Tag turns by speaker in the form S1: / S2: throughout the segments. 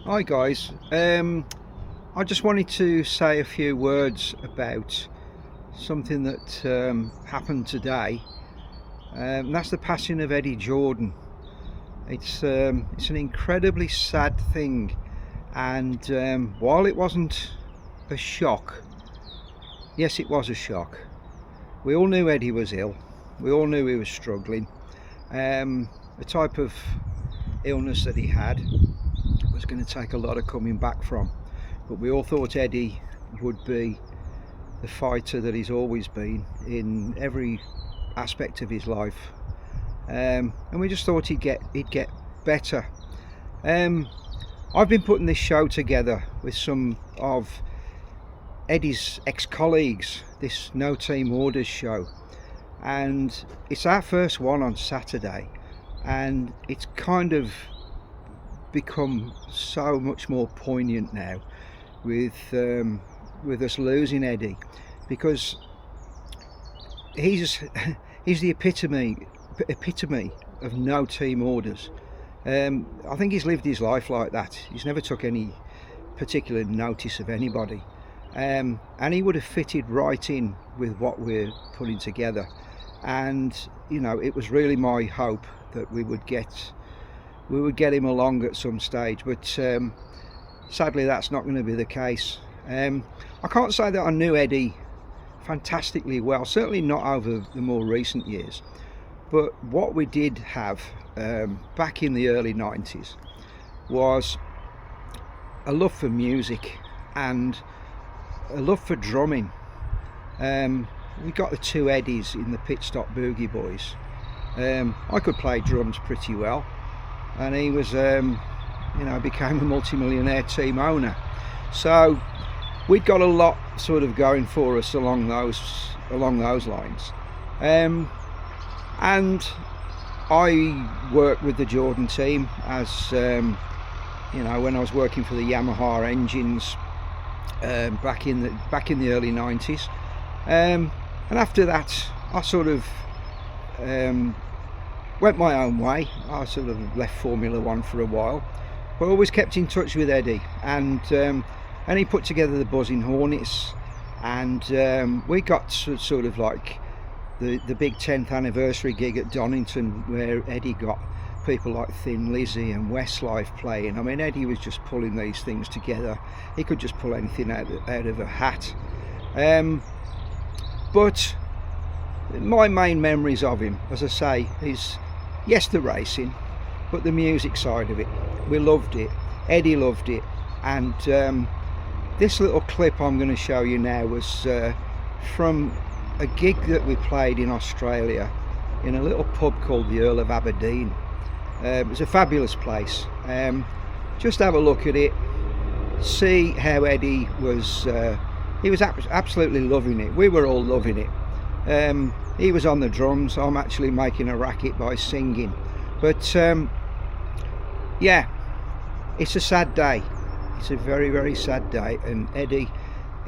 S1: Hi guys, I just wanted to say a few words about something that happened today. And that's the passing of Eddie Jordan. It's an incredibly sad thing, and while it wasn't a shock, yes, it was a shock. We all knew Eddie was ill. We all knew he was struggling. The type of illness that he had was going to take a lot of coming back from, but we all thought Eddie would be the fighter that he's always been in every aspect of his life, and we just thought he'd get better. I've been putting this show together with some of Eddie's ex-colleagues, this No Team Orders show, and it's our first one on Saturday, and it's kind of become so much more poignant now with us losing Eddie, because he's the epitome of No Team Orders. I think he's lived his life like that. He's never took any particular notice of anybody, and he would have fitted right in with what we're putting together. And you know, it was really my hope that we would get him along at some stage, but sadly that's not going to be the case. I can't say that I knew Eddie fantastically well, certainly not over the more recent years, but what we did have back in the early 90s was a love for music and a love for drumming. We got the two Eddies in the Pit Stop Boogie Boys. I could play drums pretty well, and he was became a multi-millionaire team owner, so we'd got a lot sort of going for us along those lines. And I worked with the Jordan team as when I was working for the Yamaha engines back in the early 90s, and after that I sort of went my own way. I sort of left Formula One for a while, but always kept in touch with Eddie, and he put together the Buzzin Hornets, and we got sort of like the big 10th anniversary gig at Donington, where Eddie got people like Thin Lizzy and Westlife playing. I mean, Eddie was just pulling these things together. He could just pull anything out of a hat. But my main memories of him, as I say, is yes, the racing, but the music side of it. We loved it. Eddie loved it. And this little clip I'm going to show you now was from a gig that we played in Australia in a little pub called the Earl of Aberdeen. It was a fabulous place. Just have a look at it, see how Eddie was. He was absolutely loving it. We were all loving it. He was on the drums. I'm actually making a racket by singing. But yeah, it's a sad day. It's a very, very sad day, and Eddie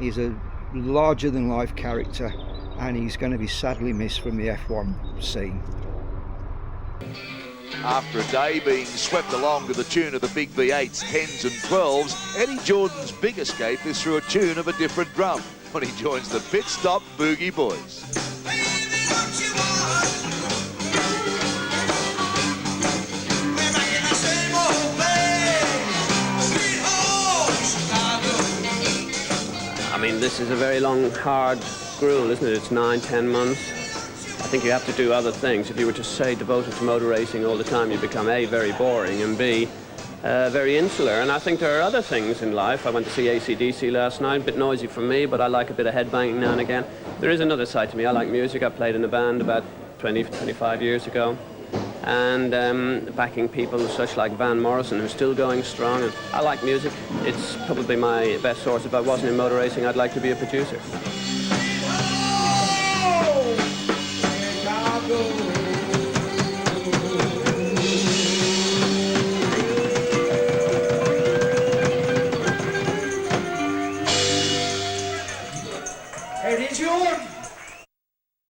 S1: is a larger than life character, and he's going to be sadly missed from the F1 scene.
S2: After a day being swept along to the tune of the big V8s, 10s and 12s, Eddie Jordan's big escape is through a tune of a different drum when he joins the Pit Stop Boogie Boys.
S3: I mean, this is a very long, hard gruel, isn't it? It's 9-10 months. I think you have to do other things. If you were to say devoted to motor racing all the time, you become A, very boring, and B, very insular. And I think there are other things in life. I went to see AC/DC last night, a bit noisy for me, but I like a bit of headbanging now and again. There is another side to me. I like music. I played in a band about 25 years ago. And backing people such like Van Morrison, who's still going strong. And I like music. It's probably my best source. If I wasn't in motor racing, I'd like to be a producer.